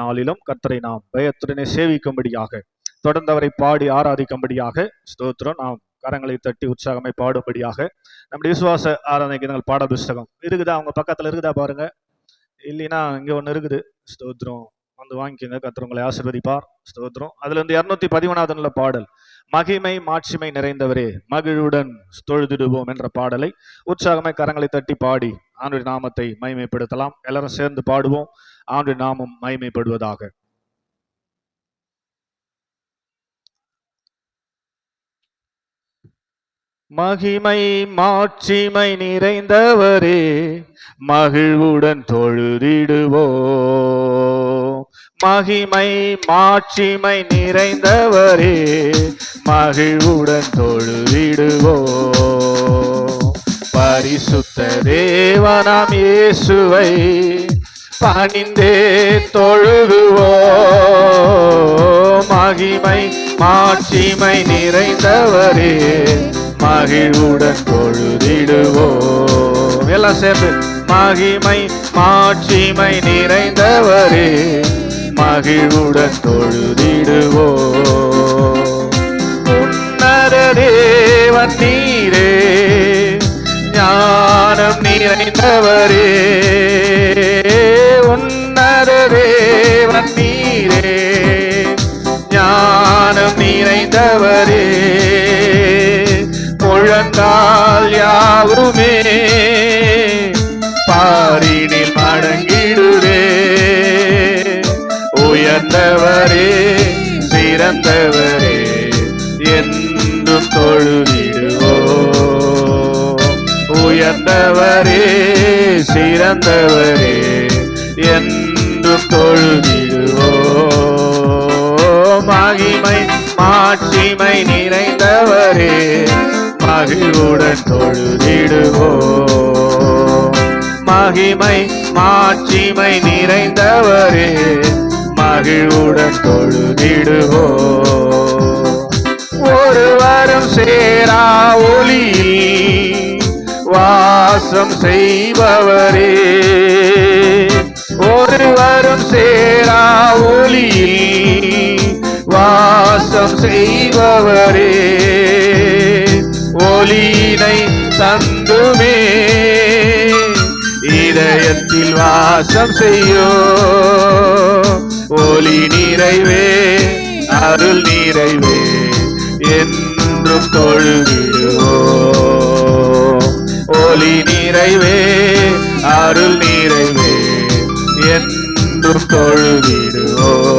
நாளிலும் கர்த்தரை நாம் பயத்துடனே சேவிக்கும்படியாக, தொடர்ந்து அவரை பாடி ஆராதிக்கும்படியாக ஸ்தோத்திரம். நாம் கரங்களை தட்டி உற்சாகமை பாடும்படியாக நம்முடைய விசுவாச ஆராதனைக்கு நாங்கள் பாட புஸ்தகம் இருக்குதா? அவங்க பக்கத்துல இருக்குதா பாருங்க. இல்லைன்னா இங்க ஒண்ணு இருக்குது. ஸ்தோத்திரம், வந்து வாங்கிக்கோங்க. கர்த்தர் உங்களை ஆசீர்வதிப்பார். ஸ்தோத்திரம். அதுல இருந்து 211 பாடல், மகிமை மாட்சிமை நிறைந்தவரே மகிழுடன் தொழுதிடுவோம் என்ற பாடலை உற்சாகமை கரங்களை தட்டி பாடி ஆண்டுடைய நாமத்தை மகிமைப்படுத்தலாம். எல்லாரும் சேர்ந்து பாடுவோம். ஆண்டுடைய நாமம் மகிமைப்படுவதாக. மகிமை மாட்சிமை நிறைந்தவரே மகிழ்வுடன் தொழுதிடுவோம். மகிமை மாட்சிமை நிறைந்தவரே மகிழ்வுடன் தொழுதிடுவோம். பரிசுத்த தேவனாம் இயேசுவை பணிந்தே தொழுதுவோம். மகிமை மாட்சிமை நிறைந்தவரே மகிழ்வுடன் தொழுதிடுவோம். எல்லாம் சேர்ந்து, மகிமை மாட்சிமை நிறைந்தவரே மகிழ்வுடன் தொழுதிடுவோம். உன்னத தேவன் நீரே ஞானம் நிறைந்தவரே, உன்னத தேவன் நீரே ஞானம் நிறைந்தவரே, முழங்கால் யாவுமே பாரினில் மடங்கிடுவே. உயர்ந்தவரே சிறந்தவரே என்றும் தொழுதிடுவோம். உயர்ந்தவரே சிறந்தவரே என்றும் தொழுதிடுவோம். மகிமை மாட்சிமை நிறைந்தவரே மகிழ்வுடன் தொழுதிடுவோம். மகிமை மாட்சிமை நிறைந்தவரே மகிழ்வுடன் தொழுதிடுவோம். ஒருவரும் சேரா ஒளியில் வாசம் செய்பவரே, ஒருவரும் சேரா ஒளியில் வாசம் செய்பவரே, ஒளியினை தந்துமே இதயத்தில் வாசம் செய்யோ. ஒளி நிறைவே அருள் நிறைவே என்றும் தொழுதிடுவோம். ஒளி நிறைவே அருள் நிறைவே என்றும் தொழுதிடுவோம்.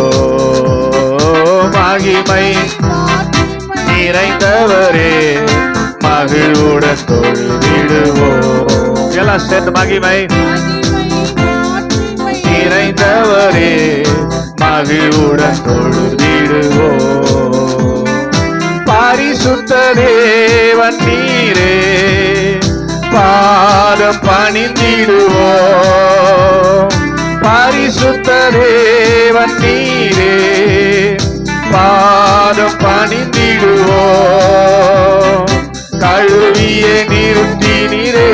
மகிமை நிறைந்தவரே மகிழ்வுடன் தொழுதிடுவோம். எல்லாம் சேர்ந்து, மகிமை நிறைந்தவரே மகிழ்வுடன் தொழுதிடுவோம். பரிசுத்த தேவன் நீரே பாதம் பணிந்திடுவோம். பரிசுத்த தேவன் நீரே பாதம் பணிந்திடுவோம். கழுவிய நிறுத்தினீரே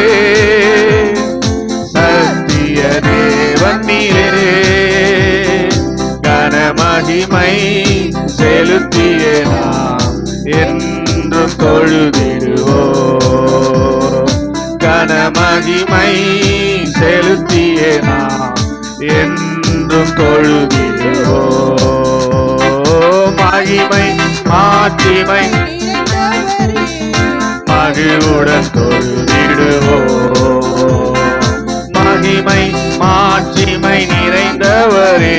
சத்திய தேவன் நீரே, கனமகிமை செலுத்திய நாம் என்றும் தொழுதிடுவோம். கனமகிமை செலுத்திய நாம் என்றும் தொழுதிடுவோம். மகிமை மாட்சிமை மகிழ்வுடன் தொழுதிடுவோம். மகிமை மாட்சிமை நிறைந்தவரே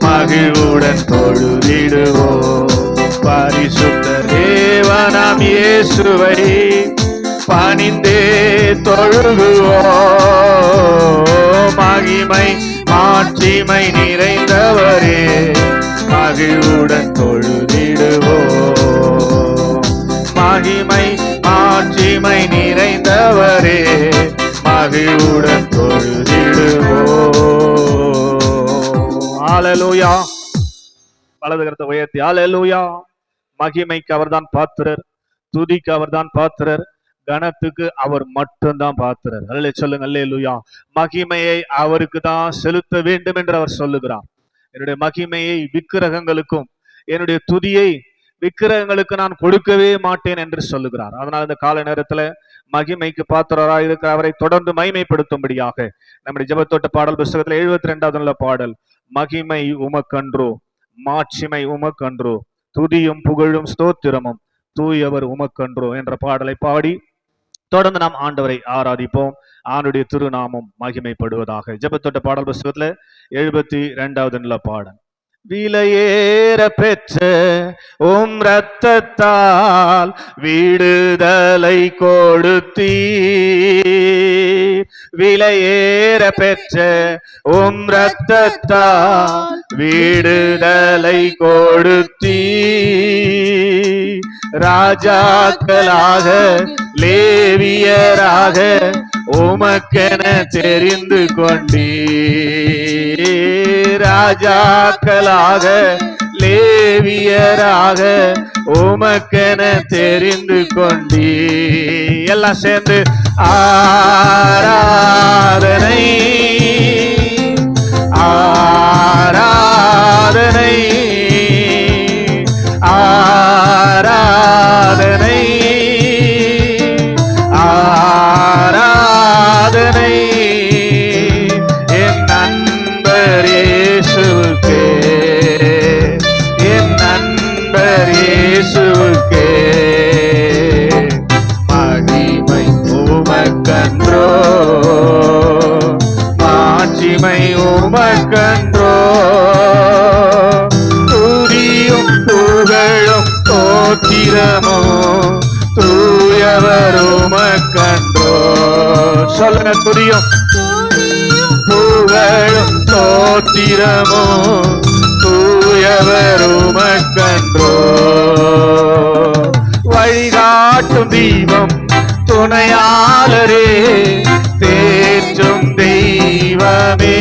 மகிழ்வுடன் தொழுதிடுவோம். பரிசுத்த தேவனாம் இயேசுவை பணிந்தே தொழுகுவோம். மகிமை மாட்சிமை நிறைந்தவரே மகிழ்வுடன் தொழுதிடுவோம். மகிமை மாட்சிமை நிறைந்தவரே மகிழ்வுடன் தொழுதிடுவோம். ஹல்லேலூயா. வலது கரத்தை உயர்த்தி ஹல்லேலூயா. மகிமைக்கு அவர்தான் பாத்திரர், துதிக்கு அவர்தான் பாத்திரர், கனத்துக்கு அவர் மட்டும்தான் பாத்திரர். அல்லே சொல்லுங்க, ஹல்லேலூயா. மகிமையை அவருக்கு தான் செலுத்த வேண்டும் என்று அவர் சொல்லுகிறார். என்னுடைய மகிமையை விக்கிரகங்களுக்கும் என்னுடைய துதியை விக்கிரகங்களுக்கு நான் கொடுக்கவே மாட்டேன் என்று சொல்லுகிறார். அதனால் இந்த கால நேரத்துல மகிமைக்கு பாத்திரராக இருக்கிற அவரை தொடர்ந்து மகிமைப்படுத்தும்படியாக நம்முடைய ஜெபத்தோட்ட பாடல் புஸ்தகத்துல 72வது பாடல், மகிமை உமக்கன்றோ மாட்சிமை உமக்கன்றோ துதியும் புகழும் ஸ்தோத்திரமும் தூயவர் உமக்கன்றோ என்ற பாடலை பாடி தொடர்ந்து நாம் ஆண்டவரை ஆராதிப்போம். ஆண்டுடைய திருநாமம் மகிமைப்படுவதாக. ஜெபத்தோட்ட பாடல் புஸ்தகத்துல 72வது பாடல். விலையேற பெற்ற உம் இரத்தத்தால் விடுதலை கொடுத்தீர். விலையேற பெற்ற உம் இரத்தத்தால் விடுதலை கொடுத்தீர். ராஜாக்களாக லேவியராக உமக்கென தெரிந்து கொண்டீர். ராஜாக்களாக லேவியராக உமக்கென தெரிந்து கொண்டீர். எல்லாம் சேர்ந்து ஆராதனை ஆராதனை ஆராதனை ஆராதனை என் நண்பர் இயேசுவுக்கே, என் நண்பர் இயேசுவுக்கே. மகிமை உமக்கன்றோ மாட்சிமை உமக்கன்றோ துதியும் புகழும் ஸ்தோத்திரமோ தூயவர் உமக்கன்றோ. சொல்லுங்க, துதியும் புகழும் ஸ்தோத்திரமோ தூயவர் உமக்கன்றோ. வழிகாட்டும் தீபம் துணையாளரே தேற்றும் தெய்வமே.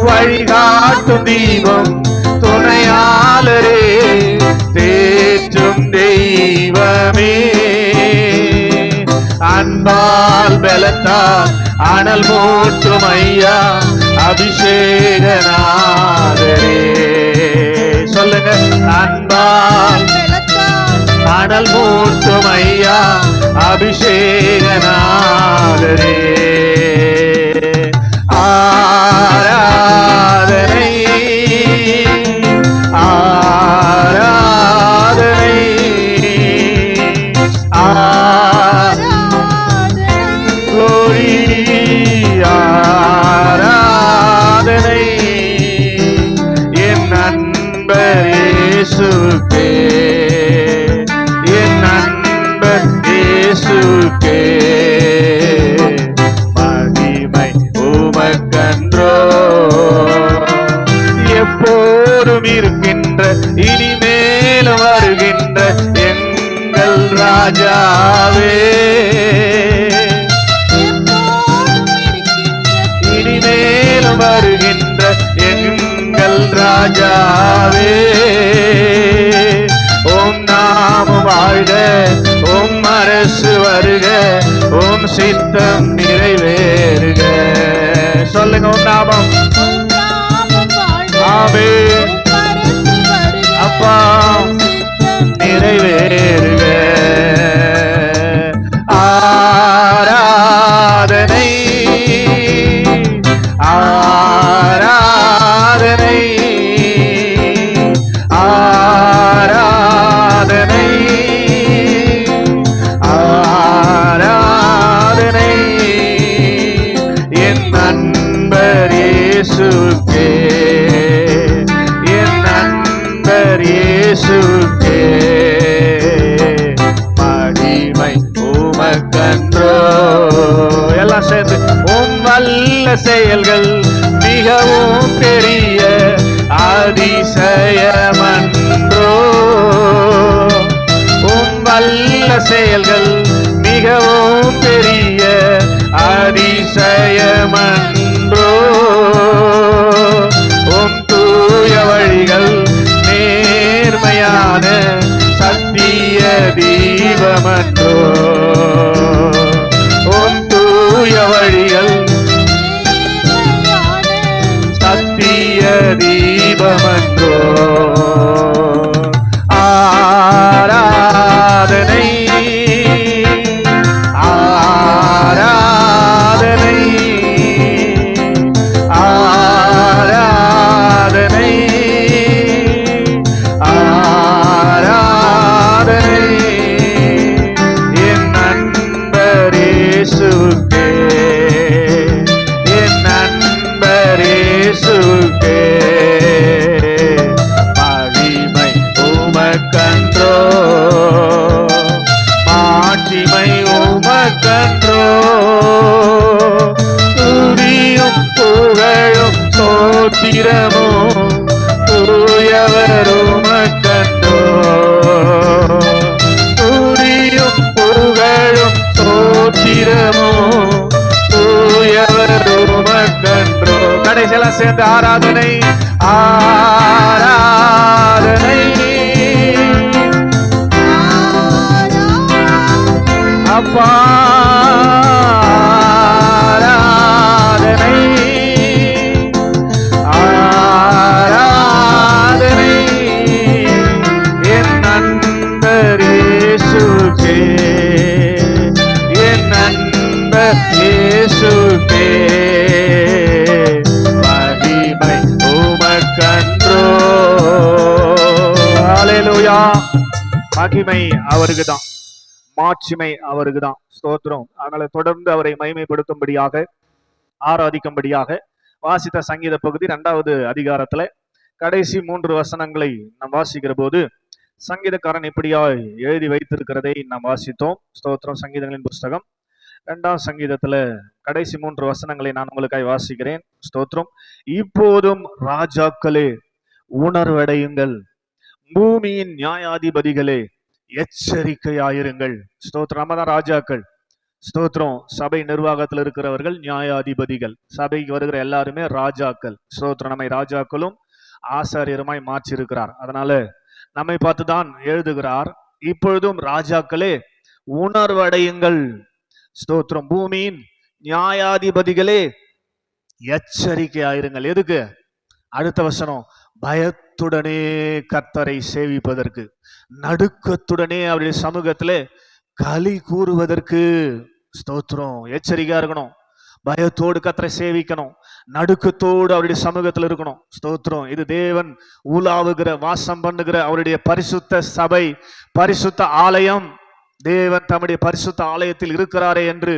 வழிகாட்டும் தீபம் துணையாளரே தேற்றும் தெய்வமே. அன்பால் பலத்தால் அனல் மூட்டும் ஐயா அபிஷேகநாதரே. சொல்லுங்க, அன்பால் அனல் மூட்டும் ஐயா அபிஷேகநாதரே. ஆராதனை ஆராதனை glory ஆராதனை என் நண்பர் இயேசுவுக்கே, என் நண்பர் இயேசுவுக்கே. மகிமை உமக்கன்றோ எப்போதும் இருக்கின்ற இனிமேலும் வருகின்ற எங்கள் ராஜாவே. இனிமேலும் வருகின்ற எங்கள் ராஜாவே. ஓம் நாமம் வாழ்க, ஓம் அரசு வருக, ஓம் சித்தம் நிறைவேறுக. சொல்லுங்க, ஓம் நாமம் ஆமென் அப்பா நிறைவேறுக. ஆராதனை ஆராதனை ஆராதனை ஆராதனை என் நண்பர் இயேசுவுக்கே, என் நண்பர் இயேசுவுக்கே. மகிமை உமக்கன்றோ. எல்லாம் சேர்ந்து உம் வல்ல செயல்கள் மிகவும் பெரிய அதிசயமன்றோ. உம் வல்ல செயல்கள் மிகவும் பெரிய அதிசயமன்றோ. உம் தூய வழிகள் நேர்மையான சத்திய தீபமன்றோ. உம் தூய வழிகள் சத்திய தெய்வமன்றோ. ஆராதனை ஆராதனை ஆராதனை ஆராதனை என் நண்பர் இயேசுவுக்கே, என் நண்பர் இயேசுவுக்கே. மகிமை உமக்கன்றோ, மாட்சிமை உமக்கன்றோ. துதியும் புகழும் ஸ்தோத்திரமும் தூயவர் உமக்கன்றோ. துதியும் புகழும் ஸ்தோத்திரமும் தூயவர் உமக்கன்றோ. கடைசியெல்லாம் சேர்ந்து ஆராதனை ஆராதனை அப்பா ஆராதனை ஆராதனை என் நண்பர் இயேசுவுக்கே, என் நண்பர் இயேசுவுக்கே. மகிமை உமக்கன்றோ. ஹல்லேலூயா. மகிமை அவருக்குதான், மாட்சிமை அவருக்குதான். ஸ்தோத்திரம். அதனால தொடர்ந்து அவரை மகிமைப்படுத்தும்படியாக, ஆராதிக்கும்படியாக வாசித்த சங்கீத பகுதி 2வது அதிகாரத்துல கடைசி 3 வசனங்களை நாம் வாசிக்கிற போது சங்கீதக்காரன் இப்படியாய் எழுதி வைத்திருக்கிறதை நாம் வாசித்தோம். ஸ்தோத்திரம். சங்கீதங்களின் புஸ்தகம் 2ஆம் சங்கீதத்துல கடைசி 3 வசனங்களை நான் உங்களுக்காய் வாசிக்கிறேன். ஸ்தோத்திரம். இப்போதும் ராஜாக்களே உணர்வடையுங்கள், பூமியின் நியாயாதிபதிகளே எச்சரிக்கையாயிருங்கள். ஸ்தோத்திரம். நம்ம தான் ராஜாக்கள். ஸ்தோத்திரம். சபை நிர்வாகத்தில் இருக்கிறவர்கள் நியாயாதிபதிகள், சபைக்கு வருகிற எல்லாருமே ராஜாக்கள். ஸ்தோத்திரம். நம்மை ராஜாக்களும் ஆசாரியருமாய் மாற்றிருக்கிறார். அதனால நம்மை பார்த்துதான் எழுதுகிறார், இப்பொழுதும் ராஜாக்களே உணர்வடையுங்கள். ஸ்தோத்திரம். பூமியின் நியாயாதிபதிகளே எச்சரிக்கையாயிருங்கள். எதுக்கு? அடுத்த வசனம், பயத்துடனே கர்த்தரை சேவிப்பதற்கு, நடுக்கத்துடனே அவருடைய சமூகத்திலே களி கூறுவதற்கு. ஸ்தோத்திரம். எச்சரிக்கையா இருக்கணும், பயத்தோடு கர்த்தரை சேவிக்கணும், நடுக்கத்தோடு அவருடைய சமூகத்தில் இருக்கணும். ஸ்தோத்திரம். இது தேவன் ஊலாவுகிற, வாசம் பண்ணுகிற அவருடைய பரிசுத்த சபை, பரிசுத்த ஆலயம். தேவன் தம்முடைய பரிசுத்த ஆலயத்தில் இருக்கிறாரே என்று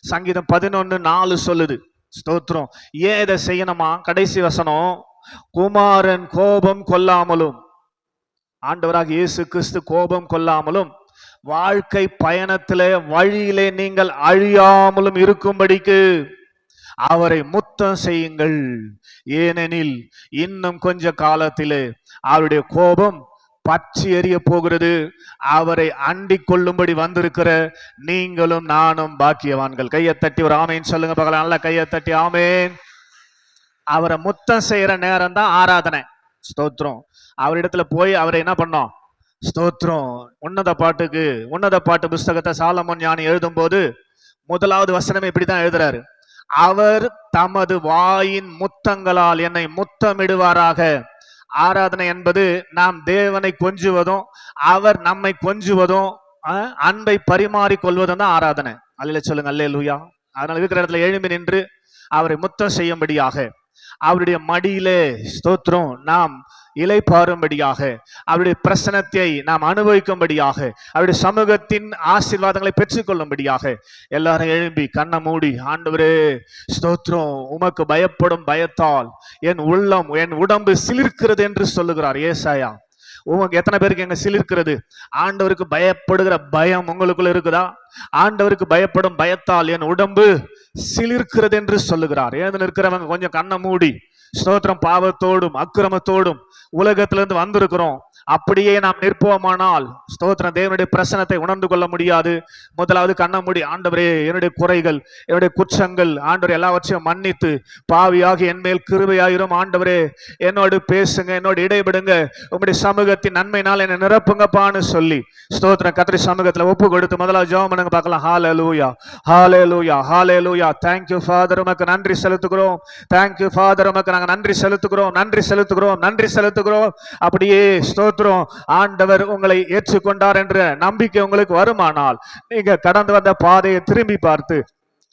சங்கீதம் 11:4 சொல்லுது. ஸ்தோத்திரம். ஏன் இதை செய்யணுமா? கடைசி வசனம், குமாரன் கோபம் கொள்ளாமலும், ஆண்டவராக இயேசு கிறிஸ்து கோபம் கொள்ளாமலும் வாழ்க்கை பயணத்திலே வழியிலே நீங்கள் அழியாமலும் இருக்கும்படிக்கு அவரை முத்தம் செய்யுங்கள். ஏனெனில் இன்னும் கொஞ்ச காலத்திலே அவருடைய கோபம் பற்றி எரிய போகிறது. அவரை அண்டிக் கொள்ளும்படி வந்திருக்கிற நீங்களும் நானும் பாக்கியவான்கள். கையை தட்டி ஒரு ஆமேன் சொல்லுங்க பார்க்கலாம். நல்ல கையை தட்டி ஆமேன். அவரை முத்தம் செய்யற நேரம் தான் ஆராதனை. ஸ்தோத்திரம். அவரிடத்துல போய் அவரை என்ன பண்ணோம்? ஸ்தோத்திரம். உன்னத பாட்டு புஸ்தகத்தை சாலமோன் ஞானி எழுதும் போது 1வது வசனம் இப்படிதான் எழுதுறாரு, அவர் தமது வாயின் முத்தங்களால் என்னை முத்தமிடுவாராக. ஆராதனை என்பது நாம் தேவனை கொஞ்சுவதும் அவர் நம்மை கொஞ்சுவதும் அன்பை பரிமாறி கொள்வதும் தான் ஆராதனை. அல்லேலூயா சொல்லுங்க. அல்லேலூயா. அதனால இருக்கிற இடத்துல எழும்பி நின்று அவரை முத்தம் செய்யும்படியாக, அவருடைய மடியிலே ஸ்தோத்திரம் நாம் இலைப்பாரும்படியாக, அவருடைய பிரசனத்தை நாம் அனுபவிக்கும்படியாக, அவருடைய சமூகத்தின் ஆசீர்வாதங்களை பெற்றுக்கொள்ளும்படியாக எல்லாரும் எழும்பி கண்ணை மூடி, ஆண்டவரே ஸ்தோத்திரம், உமக்கு பயப்படும் பயத்தால் என் உள்ளம் என் உடம்பு சிலிர்க்கிறது என்று சொல்லுகிறார் ஏசாயா. உங்களுக்கு எத்தனை பேருக்கு எங்க சிலிர்க்கிறது? ஆண்டவருக்கு பயப்படுகிற பயம் உங்களுக்குள்ள இருக்குதா? ஆண்டவருக்கு பயப்படும் பயத்தால் என் உடம்பு சிலிர்க்கிறது என்று சொல்லுகிறார். ஏன் இருக்கிறவங்க கொஞ்சம் கண்ணை மூடி, ஸ்தோத்திரம், பாவத்தோடும் அக்கிரமத்தோடும் உலகத்திலிருந்து வந்திருக்கிறோம். அப்படியே நாம் நிற்போமானால் ஸ்தோத்திரம், தேவனுடைய பிரசனத்தை உணர்ந்து கொள்ள முடியாது. முதலாவது கண்ண மூடி, ஆண்டவரே என்னுடைய குறைகள், என்னுடைய குற்றங்கள் ஆண்டவரே எல்லாவற்றையும் மன்னித்து பாவியாகி என் மேல் கிருபையாயிரும் ஆண்டவரே, என்னோடு பேசுங்க, என்னோடு இடைபடுங்க, உங்களுடைய சமூகத்தின் நன்மையினால் என்னை நிரப்புங்கப்பான்னு சொல்லி ஸ்தோத்திரம் கர்த்தருடைய சமூகத்தில் ஒப்பு கொடுத்து முதலாவது ஜெபம் பண்ணுங்க பார்க்கலாம். ஹல்லேலூயா, ஹல்லேலூயா, ஹல்லேலூயா. Thank you Father, உமக்கு நன்றி செலுத்துகிறோம். Thank you Father, உமக்கு நாங்கள் நன்றி செலுத்துகிறோம், நன்றி செலுத்துகிறோம், நன்றி செலுத்துகிறோம். அப்படியே ஸ்தோத்திரம், ஆண்டவர் உங்களை ஏற்றுக்கொண்டார் என்ற நம்பிக்கை உங்களுக்கு வருமானால் நீங்க கடந்து வந்த பாதையை திரும்பி பார்த்து,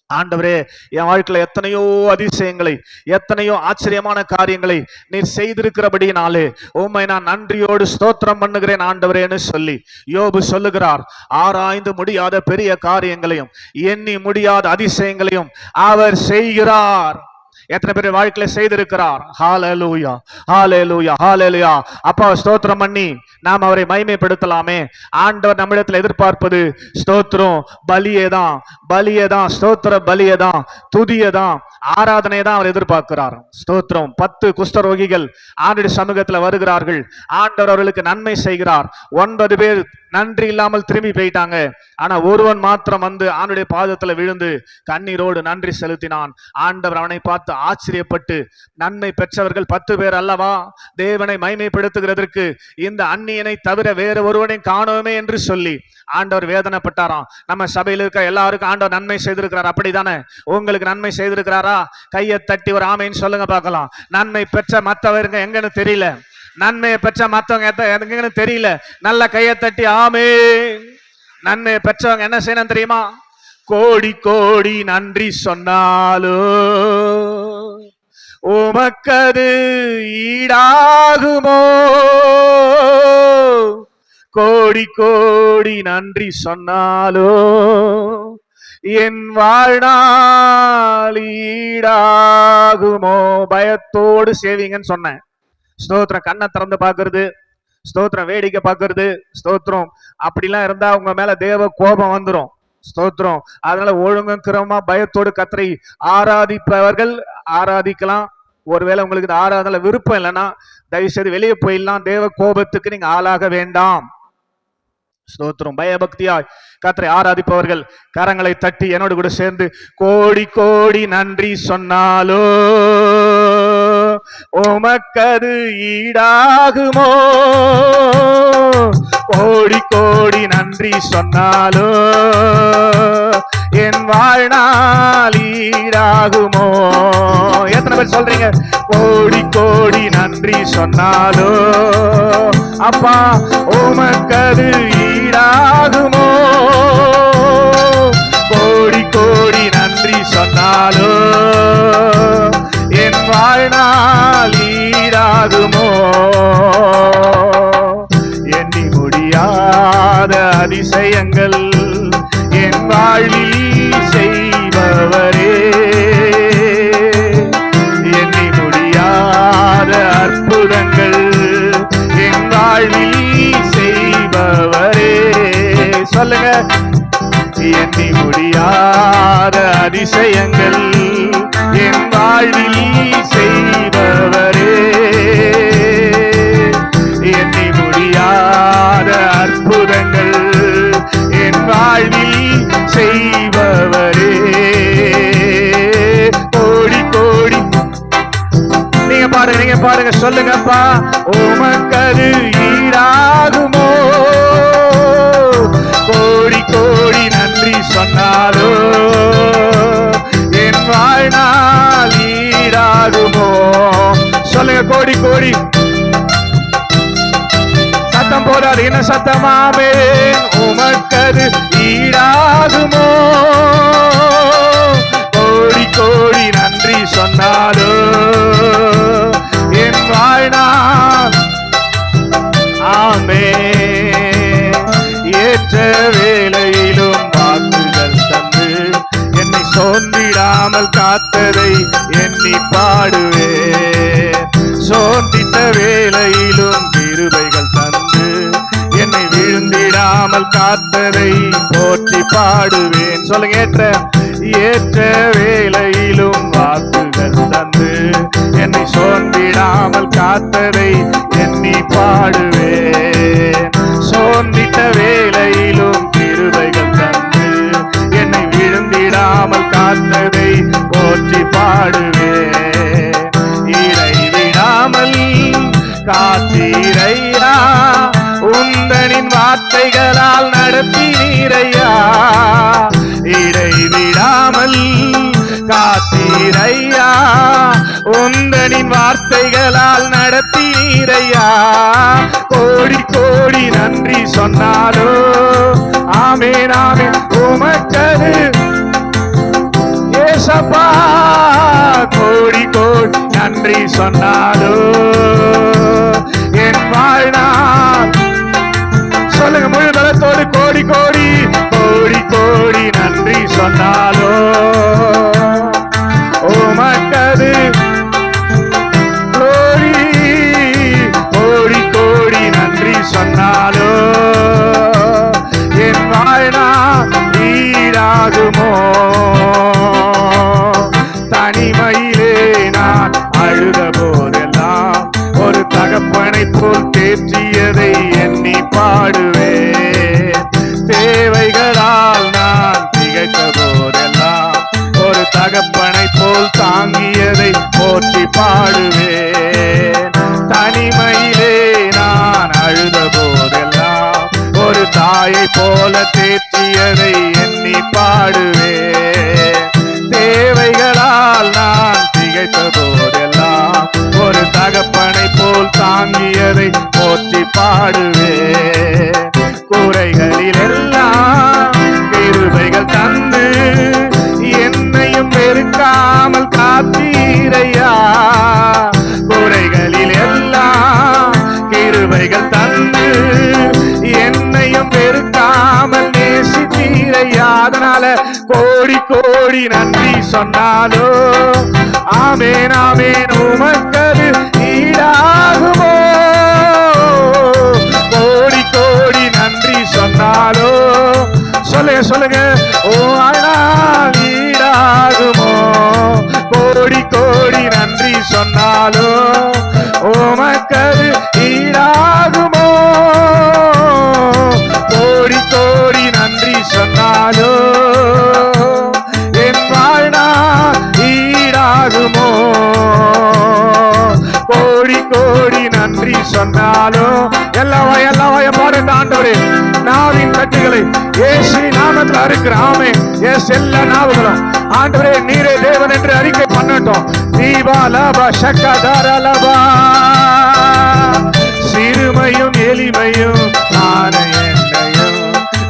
ஆண்டவரே என் வாழ்க்கையில எத்தனையோ அதிசயங்களை, எத்தனையோ ஆச்சரியமான காரியங்களை நீர் செய்திருக்கிறபடினாலே உம்மை நான் நன்றியோடு ஸ்தோத்திரம் பண்ணுகிறேன் ஆண்டவரேன்னு சொல்லி யோபு சொல்லுகிறார். ஆராய்ந்து முடியாத பெரிய காரியங்களையும் எண்ணி முடியாத அதிசயங்களையும் அவர் செய்கிறார். எத்தனை பேர் வாழ்க்கையில செய்திருக்கிறார்? ஹல்லேலூயா, ஹல்லேலூயா, ஹல்லேலூயா. அப்பா ஸ்தோத்திரம் பண்ணி நாம் அவரை மகிமைப்படுத்தலாமே. ஆண்டவர் நம்மிடத்தில் எதிர்பார்ப்பது ஸ்தோத்திரம் பலியேதான், பலியேதான், ஸ்தோத்திர பலியேதான், துதியதான், ஆராதனை தான் அவர் எதிர்பார்க்கிறார். ஸ்தோத்திரம். 10 குஷ்டரோகிகள் ஆண்டவருடைய சமூகத்தில் வருகிறார்கள். ஆண்டவர் அவர்களுக்கு நன்மை செய்கிறார். 9 பேர் நன்றி இல்லாமல் திரும்பி போயிட்டாங்க. ஆனா ஒருவன் மாத்திரம் வந்து ஆண்டவருடைய பாதத்துல விழுந்து கண்ணீரோடு நன்றி செலுத்தினான். ஆண்டவர் அவனை பார்த்து ஆச்சரியப்பட்டு, நன்மை பெற்றவர்கள் 10 பேர் அல்லவா, தேவனை மகிமைப்படுத்துகிறதற்கு இந்த அந்நியனை தவிர வேற ஒருவனை காணோமே என்று சொல்லி ஆண்டவர் வேதனைப்பட்டாராம். நம்ம சபையில் இருக்க எல்லாருக்கும் ஆண்டவர் நன்மை செய்திருக்கிறார், அப்படித்தானே? உங்களுக்கு நன்மை செய்திருக்கிறாரா? கையை தட்டி ஒரு ஆமைன்னு சொல்லுங்க பார்க்கலாம். நன்மை பெற்ற மற்றவருங்க எங்கன்னு தெரியல, நன்மையை பெற்ற மற்றவங்க எங்கன்னு தெரியல, நல்ல கையை தட்டி ஆமே. நன்மையை பெற்றவங்க என்ன செய்யணும் தெரியுமா? கோடி கோடி நன்றி சொன்னாலோ உமக்கது ஈடாகுமோ, கோடி கோடி நன்றி சொன்னாலோ என் வாழ்நாள் ஈடாகுமோ. பயத்தோடு சேவிங்கன்னு சொன்னேன். ஸ்தோத்திரம். கண்ணை திறந்து பார்க்கறது, ஸ்தோத்திரம் வேடிக்கை பார்க்கறது, ஸ்தோத்திரம் அப்படிலாம் இருந்தா உங்க மேல தேவ கோபம் வந்துடும். ஸ்தோத்திரம். அதனால ஒழுங்கும் கிரமமா பயத்தோடு கர்த்தரை ஆராதிப்பவர்கள் ஆராதிக்கலாம். ஒருவேளை உங்களுக்கு இந்த ஆராதனை விருப்பம் இல்லைன்னா தயவு செய்து வெளியே போயிடலாம். தேவ கோபத்துக்கு நீங்க ஆளாக வேண்டாம். ஸ்தோத்திரம். பயபக்தியாய் கர்த்தரை ஆராதிப்பவர்கள் கரங்களை தட்டி என்னோடு கூட சேர்ந்து கோடி கோடி நன்றி சொன்னாலோ உமக்கது ஈடாகுமோ, கோடி கோடி நன்றி சொன்னாலோ என் வாழ்நாள் ஈடாகுமோ. எத்தனை பேர் சொல்றீங்க? கோடி கோடி நன்றி சொன்னாலோ அப்பா உமக்கது ஈடாகுமோ, கோடி கோடி நன்றி சொன்னாலோ என் வாழ்நாள் ஈடாகுமோ. எண்ணி முடியாத அதிசயங்கள் என் வாழ்வில் செய்பவரே, எண்ணி முடியாத அற்புதங்கள் என் வாழ்வில் செய்பவரே. சொல்லுங்க. எண்ணி முடியாத அதிசயங்கள் என் வாழ்வில் செய்பவரே, எண்ணி முடியாத அற்புதங்கள் என் வாழ்வில் செய்பவரே. கோடி கோடி நீங்க பாருங்க, நீங்க பாருங்க, சொல்லுங்கப்பா. உமக்கது ஈடாகுமோ, கோடி கோடி நன்றி சொன்னாலோ என் வாழ்நாள் ஈடாகுமோ. சொல்லுங்க. கோடி கோடி சத்தம் போடாது. என்ன சத்தமாமே? உமக்கது ஈடாகுமோ, கோடி கோடி நன்றி சொன்னாலோ என் வாழ்நாள். ஆமே. ஏற்ற வேளையிலும் வாக்குகள் தந்து என்னை சோர்ந்திடாமல் காத்ததை எண்ணி பாடுவே. சோர்ந்திட்ட வேளையிலும் கிருபைகள் தந்து என்னை விழுந்திடாமல் காத்ததை போற்றி பாடுவேன். சொல்லுங்க. ஏற்ற வேளையிலும் வாக்குகள் தந்து என்னை சோர்ந்திடாமல் காத்ததை எண்ணி பாடுவேன். சோர்ந்திட்ட வேளையிலும் கிருபைகள் தந்து என்னை விழுந்திடாமல் காத்ததை போற்றி பாடுவேன். இடைவிடாமல் காத்தீரையா, உந்தனின் வார்த்தைகளால் நடத்தினீரையா. இடைவிடாமல் காத்தீரையா, உந்தனின் வார்த்தைகளால் நடத்தினீரையா. கோடி கோடி நன்றி சொன்னாலோ ஆமென் ஆமென் உமக்கது ஏசப்பா. கோடி கோடி நன்றி சொன்னாலோ என் வாழ்நாள். சொல்லுங்க முழு பலத்தோடு, கோடி கோடி கோடி கோடி நன்றி சொன்னாலோ உமக்கது கோடி கோடி கோடி நன்றி சொன்னாலோ என் வாழ்நாள் ஈடாகுமோ. தனிமையிலே நான் அழுத போதெல்லாம் ஒரு தகப்பனை போல் தேற்றியதை எண்ணி பாடுவேன். தேவைகளால் நான் திகைத்த போதெல்லாம் ஒரு தகப்பனை போல் தாங்கியதை போற்றி பாடுவேன். தனிமையிலே நான் அழுத போதெல்லாம் ஒரு தாயை போல தேற்றியதை எண்ணி பாடுவேன். தேவைகளால் நான் திகைத்த போதெல்லாம் ஒரு தகப்பனை போல் தாங்கியதை போற்றி பாடுவேன். குறைகளில் எல்லாம் கிருபைகள் தந்து என்னையும் வெறுக்காமல் காத்தீரையா. குறைகளில் எல்லாம் கிருபைகள் தந்து என்னையும் வெறுக்காமல் நேசித்தீரையா. அதனால கோடி கோடி நன்றி சொன்னாலோ ஆமென் ஆமென் உமக்கது ஈடாகுமோ. கோடி கோடி நன்றி சொன்னாலோ சொல்லுங்க சொல்லுங்க ஓ ஆனால் ஈடாகுமோ. கோடி கோடி நன்றி சொன்னாலோ உமக்கது ஈடாகுமோ. கோடி கோடி நன்றி சொன்னாலோ என் வாழ்நாள் ஈடாகுமோ. கோடி கோடி நன்றி சொன்னாலோ எல்லா பாருங்க ஆண்டவரே. நாவின் கட்டுகளை இயேசு நாமத்தில் அறுக்கிறாமே. எஸ் எல்லா நாவுகளும் ஆண்டவரே நீரே தேவன் என்று அறிக்கை பண்ணட்டும். தீபா லபா சக்கதார லபா. சிறுமையும் எளிமையும் ஆன என்னையும்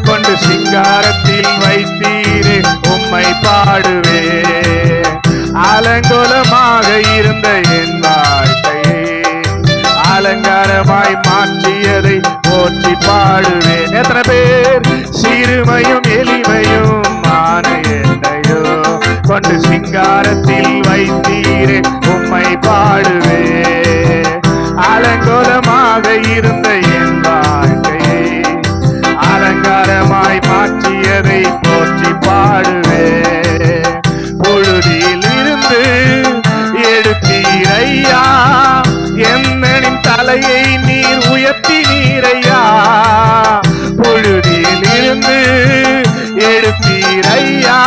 கொண்டு சிங்காரத்தில் வைத்தீரே உம்மை பாடுவே. அலங்கோலமாக இருந்த என் வாழ்க்கையை அலங்காரமாய் மாற்றியதை போற்றி பாடுவேன். எத்தனை பேர் சிறுமையும் எளிமையும் ஆன என்னையோ கொண்டு சிங்காரத்தில் வைத்தீரே உம்மை பாடுவே. அலங்கோலமாக இருந்த என் வாழ்க்கையை அலங்காரமாய் மாற்றியதை போற்றி பாடுவே. பொழுதில் இருந்து எடுத்தீரையா, என்னின் தலையை நீர் உயர்த்தினீரையா. பொழுதில் இருந்து எடுத்தீரையா,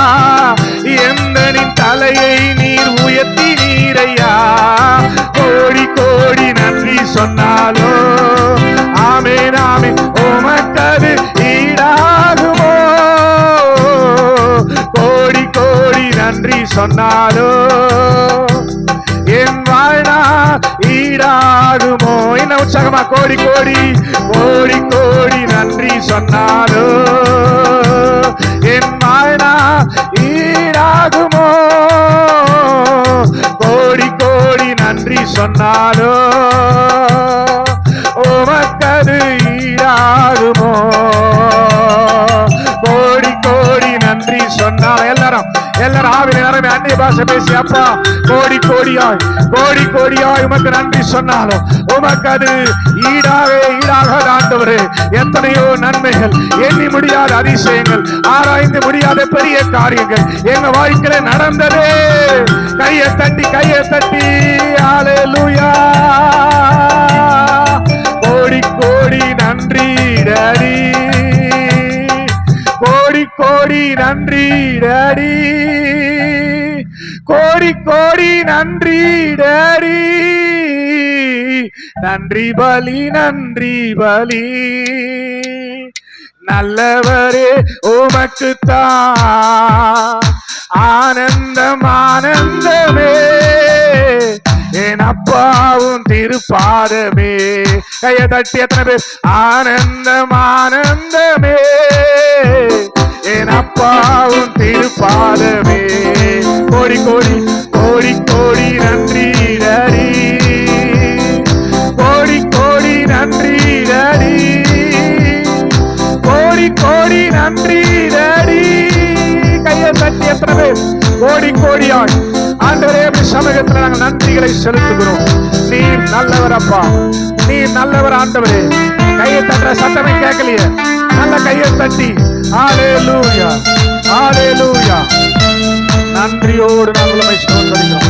என்னின் தலையை நீர் உயர்த்தினீரையா. கோடி கோடி நன்றி சொன்னாலோ ஆமென் ஆமென் உமக்கது ஈடாகுமோ. கோடி கோடி நன்றி சொன்னாலோ என் வாழ்நாள் ஈடாகுமோ. என்ன உற்சாகமா கோடி கோடி கோடி கோடி நன்றி சொன்னாலோ என் வாழ்நாள் ஈடாகுமோ. கோடி கோடி நன்றி சொன்னாலோ உமக்கது ஈடாகுமோ. கோடி கோடி நன்றி சொன்னால் எல்லாரும் எல்லாரும் ஆவியில நிரம்பி அந்நிய பாஷை பேசி அப்பா கோடி கோடியாய் உமக்கு நன்றி சொன்னாலும் உமக்கு அது ஈடாக ஆண்டவரே. எத்தனையோ நன்மைகள், எண்ணி முடியாத அதிசயங்கள், ஆராய்ந்து முடியாத பெரிய காரியங்கள் எங்க வாழ்க்கையில நடந்ததே. கையை தட்டி ஹல்லேலூயா. கோடி நன்றி டாடி, கோடி நன்றி டாடி, கோடி நன்றி டாடி. நன்றி பலி நல்லவரே உமக்குத்தான் ஆனந்தமே என் அப்பாவும் திருப்பாதமே. கையை தட்டி எத்தனை பேர் ஆனந்தமே என் அப்பாவும் திருப்பாதமே. கோடி நன்றி டாடி, கோடி நன்றி டாடி, கோடி நன்றி டாடி. கையை தட்டி எத்தனை பேர் கோடியாய் ஆண்டவரே சமூகத்தில் நாங்கள் நன்றிகளை செலுத்துகிறோம். நீர் நல்லவர் அப்பா, நீர் நல்லவர் ஆண்டவரே. கையை தட்டுற சத்தமே கேட்கலையே, நல்ல கையை தட்டி ஹல்லேலூயா ஹல்லேலூயா. நன்றியோடு நாங்கள் உம்மை ஸ்தோத்திரிக்கிறோம்.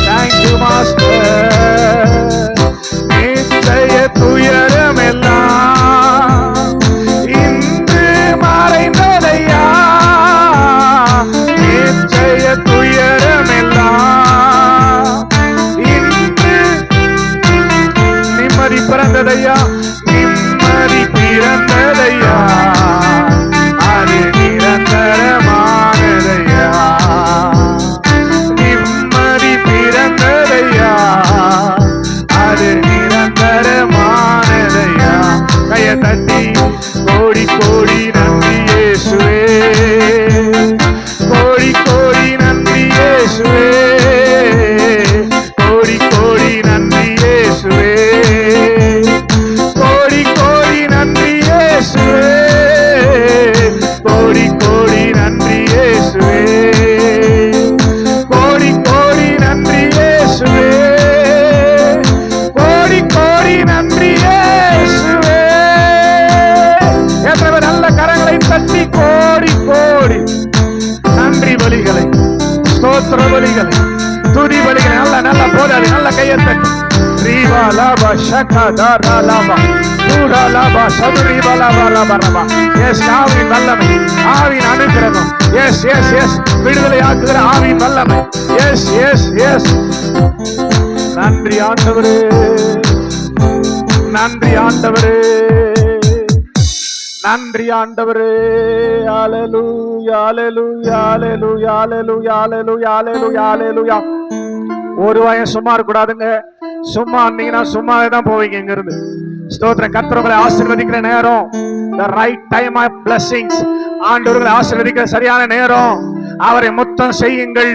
Thank you master. நிச்சய துயரம் எல்லாம் இன்று மறைந்ததையா, நிச்சய துயரம் எல்லாம் இன்று நிம்மதி பிறந்ததையா, நிம்மதி பிறந்ததையா, அது நிரந்தரமானதையா, நிம்மதி பிறந்ததையா, அது நிரந்தரமானதையா. கையை தட்டி கோடி நன்றி இயேசுவே, கோடி நன்றி இயேசுவே, கோடி நன்றி இயேசுவே, கோடி நன்றி இயேசுவே, கோடி நன்றி இயேசுவே, கோடி நன்றி இயேசுவே, கோடி நன்றி இயேசுவே. எத்தனை நல்ல கரங்களை தட்டி கோடி நன்றி பலிகளை, ஸ்தோத்திர பலிகளை, துதி பலிகளை நல்ல போதாது நல்ல கையை தட்டி ரீவா லாபா ஷகா தாரா லாபா தூடா லாபா சதுரீவா லாபா லாபா ரபா. எஸ் ஆவியின் வல்லமை, ஆவியின் அனுக்கிரகம். எஸ் விடுதலை ஆக்குகிற ஆவியின் வல்லமை. எஸ் நன்றி ஆண்டவரே, நன்றி ஆண்டவரே, நன்றி ஆண்டவரே. ஹல்லேலூயா ஹல்லேலூயா ஹல்லேலூயா ஹல்லேலூயா ஹல்லேலூயா ஹல்லேலூயா ஹல்லேலூயா. ஒரு வாயம் சும்மா இருக்கக்கூடாதுங்க. சும்மா இருந்தீங்கன்னா சும்மாவே தான் போவீங்க இங்க இருந்து. ஸ்தோத்திரம். கர்த்தரை ஆசீர்வதிக்கிற நேரம், the right time of blessings. ஆண்டவரை ஆசீர்வதிக்கிற சரியான நேரம். அவரை முத்தம் செய்யுங்கள்.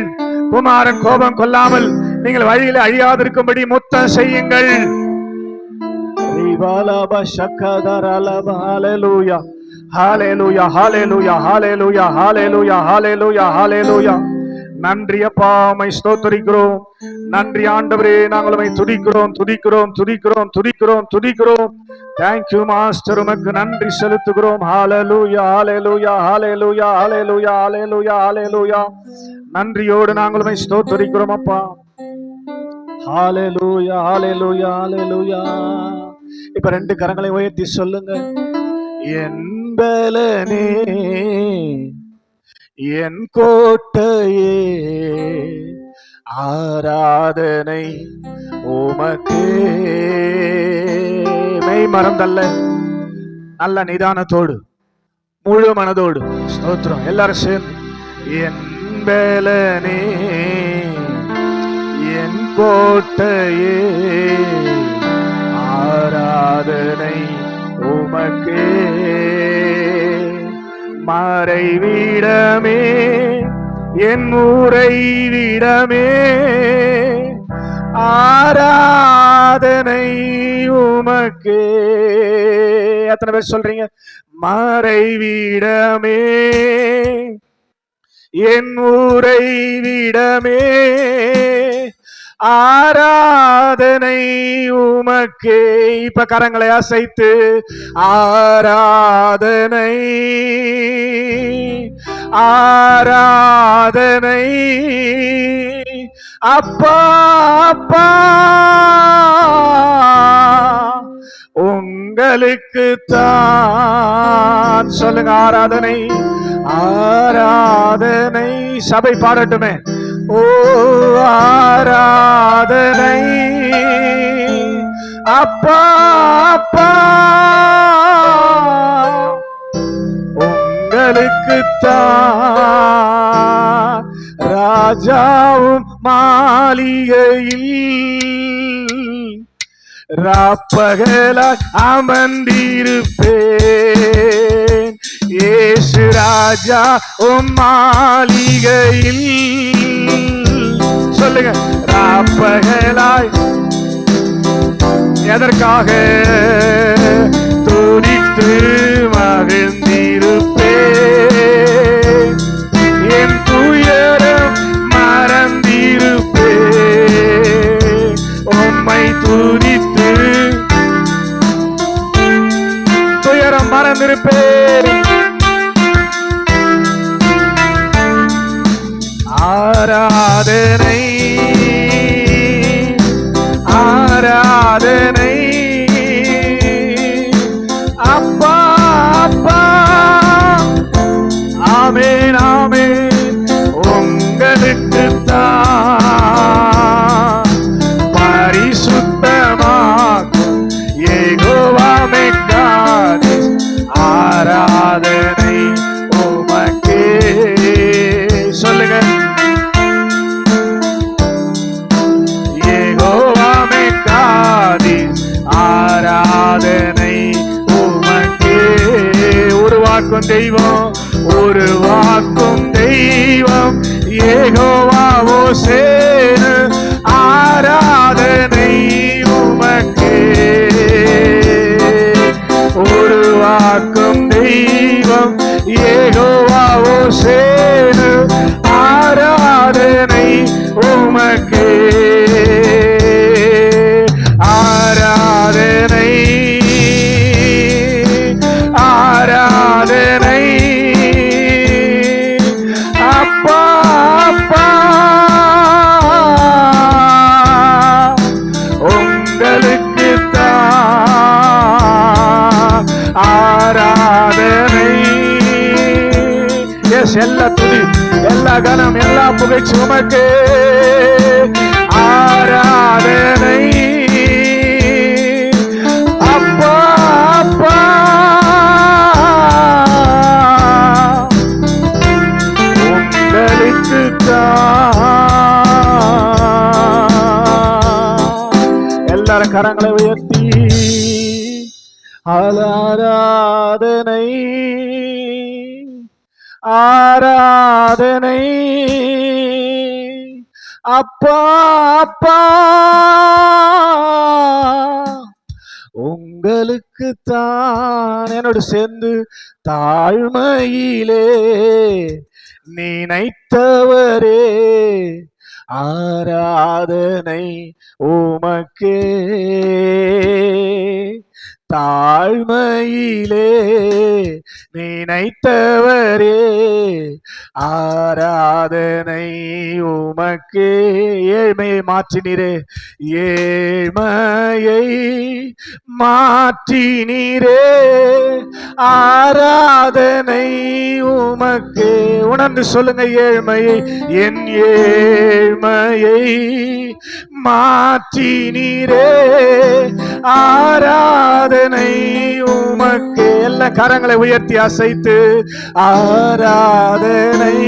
குமாரன் கோபம் கொள்ளாமல் நீங்கள் வழியில் அழியாதிருக்கும்படி முத்தம் செய்யுங்கள். ஹல்லேலூயா ஹல்லேலூயா ஹல்லேலூயா ஹல்லேலூயா ஹல்லேலூயா ஹல்லேலூயா ஹல்லேலூயா. நன்றி அப்பா, உம்மை ஸ்தோத்திரிக்கிறோம். நன்றி ஆண்டவரே, நாங்கள் உம்மை துதிக்கிறோம். Thank you மாஸ்டர், உமக்கு நன்றி செலுத்துகிறோம். ஹல்லேலூயா ஹல்லேலூயா ஹல்லேலூயா ஹல்லேலூயா ஹல்லேலூயா ஹல்லேலூயா. நன்றியோடு நாங்கள் உம்மை ஸ்தோத்திரிக்கிறோம் அப்பா. ஹல்லேலூயா ஹல்லேலூயா ஹல்லேலூயா. இப்ப ரெண்டு கரங்களை உயர்த்தி சொல்லுங்க. என் பலனே, என் கோட்டையே, ஆராதனை உமக்கே. மெய் மறந்தல்ல, நல்ல நிதானத்தோடு முழு மனதோடு ஸ்தோத்திரம். எல்லாரும் சேர்ந்து என் பலனே, என் கோட்டையே, ஆராதனை உமக்கே. மறைவிடமே, என் உறைவிடமே, ஆராதனை உமக்கே. எத்தனை பேர் சொல்றீங்க? மறைவிடமே, என் உறைவிடமே ஆராதனை உமக்கே. இப்ப கரங்களை அசைத்து ஆராதனை ஆராதனை அப்பா அப்பா உங்களுக்கு தான். சொல்லுங்க, ஆராதனை ஆராதனை. சபை பாடட்டுமே. ஓ ஆராதனை அப்பா அப்பா உங்களுக்கு தான். ராஜாவும் மாளிகையில் ராப்பகலாய் அமர்ந்திருப்பேன். இயேசு ராஜா உம் மாளிகையில். சொல்லுங்க, ராப்பகலாய். எதற்காக? துதித்து மகிழ்ந்திருப்பேன். என் துயரம் மறந்திருப்பேன். உம்மை துதித்து துயரம் மறந்திருப்பேன். ஆராதனை ஆராதனை அப்பா அப்பா. ஆமென் ஆமென். உங்களுக்கு தான் பரிசுத்தமாக்கும் யெகோவா மெக்கானிஸ். ஆராதனை உமக்கே. சொல்லுங்க, யெகோவா மெக்கானிஸ். ஆராதனை உமக்கே. உருவாக்கும் தெய்வம் உருவாக்கும் தெய்வம் யெகோவா ஓசேனு. ஆராதனை உமக்கே. உருவாக்கும் தெய்வம் யெகோவா ஓசேனு. ஆராதனை உமக்கே. ஆராதனை ஆராதனை அப்பா அப்பா உங்களுக்கு தான். ஆராதனை. எஸ், எல்லா துதி, எல்லா கனம், எல்லா புகழ்ச்சி உமக்கே. ஆராதனை அப்பா அப்பா. உங்களுக்கு தான். எல்லாரும் கரங்களை உயர்த்தி ஆராதனை ஆராதனை அப்பா அப்பா. உங்களுக்கு தான். என்னோடு சேர்ந்து தாழ்மையிலே நினைத்தவரே. ஆராதனை உமக்கே. தாழ்மையிலே நினைத்தவரே. ஆராதனை உமக்கே. ஏழ்மையை மாற்றினீரே. ஏழ்மையை மாற்றினீரே. ஆராதனை உமக்கே. உணர்ந்து சொல்லுங்க, ஏழ்மையை, என் ஏழ்மையை மாற்றினீரே. ஆராதனை உமக்கே. எல்லா கரங்களை உயர்த்தி அசைத்து ஆராதனை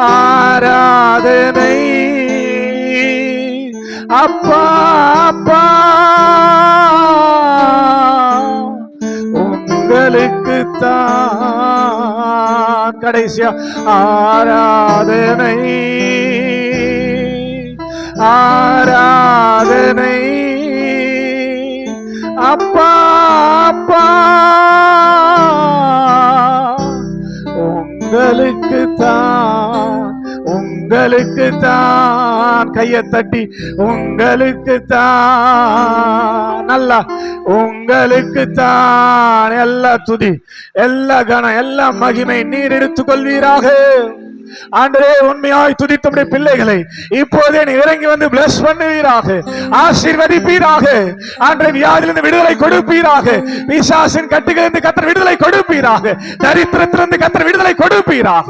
ஆராதனை அப்பா அப்பா. உங்களுக்கு தான். கடைசியா ஆராதனை ஆராதனை அப்பா அப்பா. உங்களுக்கு தான், உங்களுக்கு தான், கையை தட்டி உங்களுக்கு தான், நல்லா உங்களுக்கு தான் எல்லா துதி, எல்லா கனம், எல்லா மகிமை நீர் எடுத்துக் கொள்வீராக. ஆண்டவரே, உண்மையாய் துதித்தமுடைய பிள்ளைகளை இப்போதே நீ இறங்கி வந்து பிளஸ் பண்ணுவீராக, ஆசீர்வதிப்பீராக. ஆண்டவரே, வியாதியிலிருந்து விடுதலை கொடுப்பீராக, பிசாசின் கட்டுகளிலிருந்து கர்த்தர் விடுதலை கொடுப்பீராக, தரித்திரத்திலிருந்து கர்த்தர் விடுதலை கொடுப்பீராக.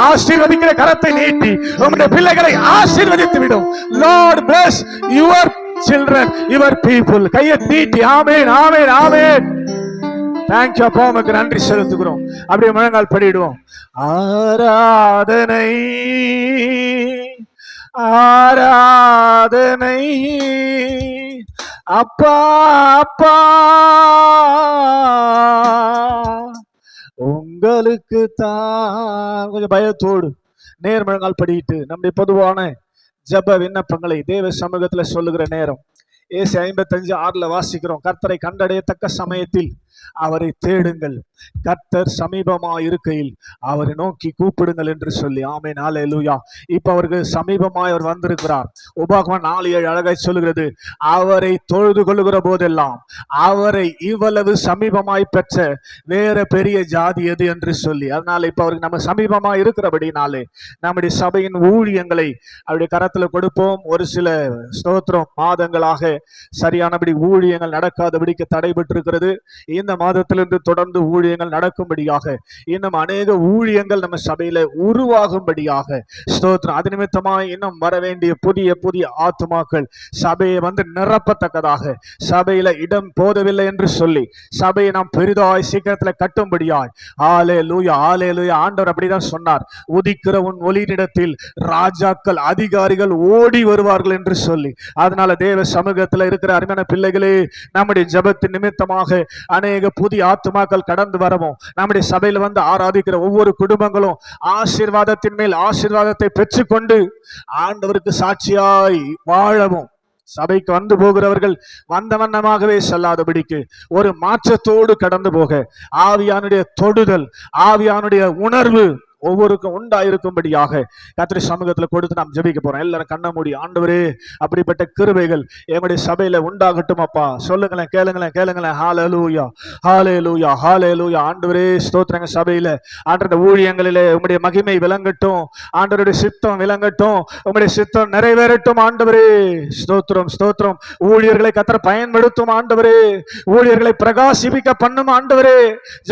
ஆசீர்வதிக்கிற கரத்தை நீட்டி உம்முடைய பிள்ளைகளை ஆசீர்வதித்து விடும். Lord bless your children, your people. கையை நீட்டி ஆமென், ஆமென், ஆமென். தேங்க்யூ அப்பா, உமக்கு நன்றி செலுத்துகிறோம். அப்படியே முழங்கால் படிடுவோம். ஆராதனை, ஆராதனை அப்பா, அப்பா உங்களுக்கு தான். கொஞ்சம் பயத்தோடு நேர் முழங்கால் படிட்டு நம்முடைய பொதுவான ஜப விண்ணப்பங்களை தேவ சமூகத்துல சொல்லுகிற நேரம். ஏசி 55:6 வாசிக்கிறோம், கர்த்தரை கண்டடையத்தக்க சமயத்தில் அவரை தேடுங்கள், கர்த்தர் சமீபமா இருக்கையில் அவரை நோக்கி கூப்பிடுங்கள் என்று சொல்லி. ஆமென், ஹல்லேலூயா. இப்ப அவருக்கு சமீபமாய் அவர் வந்திருக்கிறார். உபாகமம் 4:7 அழகாய் சொல்லுகிறது, அவரை தொழுது கொள்ளுகிற போதெல்லாம் அவரை இவ்வளவு சமீபமாய் பெற்ற வேற பெரிய ஜாதி எது என்று சொல்லி. அதனால இப்ப அவருக்கு நம்ம சமீபமா இருக்கிறபடினாலே நம்முடைய சபையின் ஊழியங்களை அவருடைய கரத்துல கொடுப்போம். ஒரு சில ஸ்தோத்திரம் மாதங்களாக சரியானபடி ஊழியங்கள் நடக்காதபடிக்கு தடைபட்டிருக்கிறது. இந்த மாதத்திலிருந்து தொடர்ந்து ஊழியங்கள் நடக்கும்படியாக, இன்னும் அநேக ஊழியங்கள் நம்ம சபையில உருவாகும்படியாக ஸ்தோத்திரம். அது நிமித்தமாய் இன்னும் வர வேண்டிய புதிய புதிய ஆத்துமாக்கள் சபையை வந்து நிரப்பத்தக்கதாக, சபையில இடம் போதவில்லை என்று சொல்லி சபையை நாம் பெரிதாய் சீக்கிரத்துல கட்டும்படியாய். ஹல்லேலூயா, ஹல்லேலூயா. ஆண்டவர் அப்படிதான் சொன்னார், உதிக்கிற உன் ஒளியிடத்தில் ராஜாக்கள் அதிகாரிகள் ஓடி வருவார்கள் என்று சொல்லி. அதனால தேவ சமூகத்துல இருக்கிற அருமையான பிள்ளைகளே, நம்முடைய ஜெபத்தின் நிமித்தமாக அநேக புதிய ஆத்துமாக்கள் கடந்து வரவும், நம்முடைய சபையில வந்து ஆராதிக்கிற ஒவ்வொரு குடும்பங்களும் ஆசீர்வாதத்தின் மேல் ஆசீர்வாதத்தை பெற்றுக்கொண்டு ஆண்டவருக்கு சாட்சியாய் வாழவும், சபைக்கு வந்து போகிறவர்கள் வந்த வண்ணமாகவே செல்லாதபடிக்கு ஒரு மாற்றத்தோடு கடந்து போக ஆவியானுடைய தொடுதல், ஆவியானுடைய உணர்வு ஒவ்வொருக்கும் உண்டாயிருக்கும்படியாக கர்த்தருடைய சமூகத்துல கொடுத்து நாம் ஜெபிக்க போறோம். எல்லாரும் கண்ண மூடி, ஆண்டவரே அப்படிப்பட்ட கிருபைகள் எங்களுடைய சபையில உண்டாகட்டும் அப்பா. சொல்லுங்களேன், கேளுங்களேன், கேளுங்களேன். ஹல்லேலூயா, ஹல்லேலூயா, ஹல்லேலூயா. ஆண்டவரே ஸ்தோத்திரங்க. சபையில ஆண்டவருடைய ஊழியங்களிலே உம்முடைய மகிமை விளங்கட்டும், ஆண்டவருடைய சித்தம் விளங்கட்டும், உம்முடைய சித்தம் நிறைவேறட்டும். ஆண்டவரே ஸ்தோத்திரம், ஸ்தோத்திரம். ஊழியர்களை கர்த்தர் பயன்படுத்தும் ஆண்டவரே, ஊழியர்களை பிரகாசிப்பிக்க பண்ணும் ஆண்டவரே.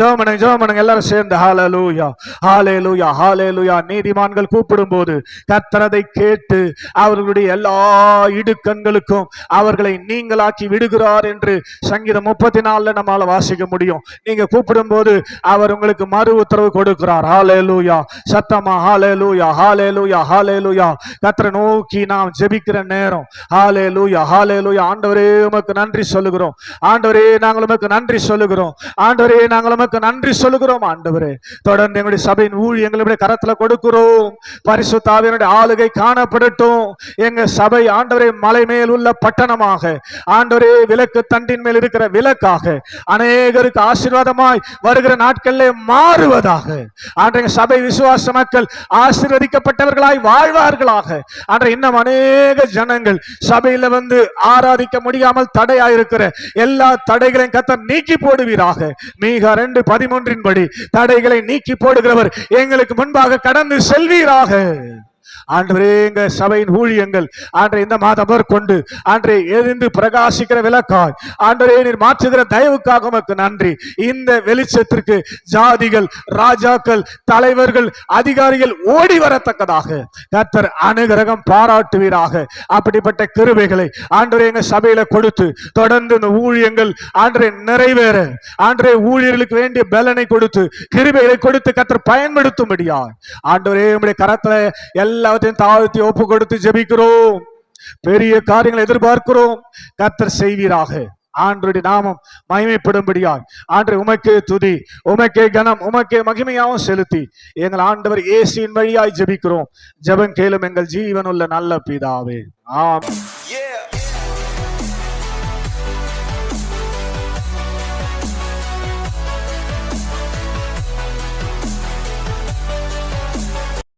ஜெபம் பண்ணுங்க, ஜெபம் பண்ணுங்க எல்லாரும் சேர்ந்து. ஹல்லேலூயா, ஹல்லேலூயா, ஹல்லேலூயா. நீதிமான்கள் கூப்பிடும் போது கர்த்தர் அதை கேட்டு அவர்களுடைய எல்லா இடுக்கண்களுக்கும் அவர்களை நீங்களாக்கி விடுகிறார் என்று சங்கீதம் 34 நம்மால வாசிக்க முடியும். நீங்க கூப்பிடும் போது அவர் உங்களுக்கு மறு உத்தரவு கொடுக்கிறார். ஹல்லேலூயா, சத்தமா ஹல்லேலூயா, ஹல்லேலூயா, ஹல்லேலூயா. கர்த்தரை நோக்கி நாம் ஜெபிக்கிற நேரம். ஹல்லேலூயா, ஹல்லேலூயா. ஆண்டவரே உமக்கு நன்றி சொல்லுகிறோம், ஆண்டவரே நாங்கள் உமக்கு நன்றி சொல்லுகிறோம், ஆண்டவரே நாங்கள் உமக்கு நன்றி சொல்லுகிறோம். ஆண்டவரே தொடர்ந்து எங்களுடைய சபையின் ஊழியர்களுடைய கரத்துல கொடுக்கிறோம். பரிசுத்த ஆவியானுடைய ஆளுகை காணப்படட்டும். எங்க சபை ஆண்டவரே மலை மேல் உள்ள பட்டணமாக, ஆண்டவரே விளக்கு தண்டின் மேல் இருக்கிற விளக்காக, அநேகருக்கு ஆசீர்வாதமாய் வருகிற நாட்களிலே மாறுவதாக. ஆண்டவரே சபை விசுவாச மக்கள் ஆசீர்வதிக்கப்பட்டவர்களாய் வாழ்வார்களாக. ஆண்டவரே இன்னும் அநேக ஜனங்கள் சபையில வந்து ஆராதிக்க முடியாமல் தடையாயிருக்கிற எல்லா தடைகளையும் கர்த்தர் நீக்கி போடுவீராக. மீகா 2:13 படி தடைகளை நீக்கி போடுகிறவர் எங்களுக்கு முன்பாக கடந்து செல்வீராக. ஆண்டவரே எங்க சபையின் ஊழியங்கள் ஆண்டவரே இந்த மாதம் கொண்டு ஆண்டவரே எரிந்து பிரகாசிக்கிற விளக்காய் ஆண்டவரே நீர் மாற்றுகிற தயவுக்காக உமக்கு நன்றி. இந்த வெளிச்சத்திற்கு ஜாதிகள், ராஜாக்கள், தலைவர்கள், அதிகாரிகள் ஓடி வரத்தக்கதாக கர்த்தர் அனுகிரகம் பாராட்டுவீராக. அப்படிப்பட்ட கிருபைகளை ஆண்டவரே எங்க சபையில கொடுத்து தொடர்ந்து இந்த ஊழியங்கள் ஆண்டவரே நிறைவேற, ஆண்டவரே ஊழியர்களுக்கு வேண்டிய பலனை கொடுத்து கிருபைகளை கொடுத்து கர்த்தர் பயன்படுத்தும்படியா ஆண்டவரே உம்முடைய கரத்துல எல்லாத்தையும் தாழ்த்தி ஒப்பு கொடுத்து ஜெபிக்கிறோம். பெரிய காரியங்களை எதிர்பார்க்கிறோம், கர்த்தர் செய்வீராக. ஆண்டவருடைய நாமம் மகிமைப்படும்படியாய் ஆண்டவரே உமக்கே துதி, உமக்கே கனம், உமக்கே மகிமையாவும் செலுத்தி எங்கள் ஆண்டவர் இயேசுவின் வழியாய் ஜெபிக்கிறோம். ஜெபம் கேளும் எங்கள் ஜீவனுள்ள நல்ல பிதாவே, ஆமென்.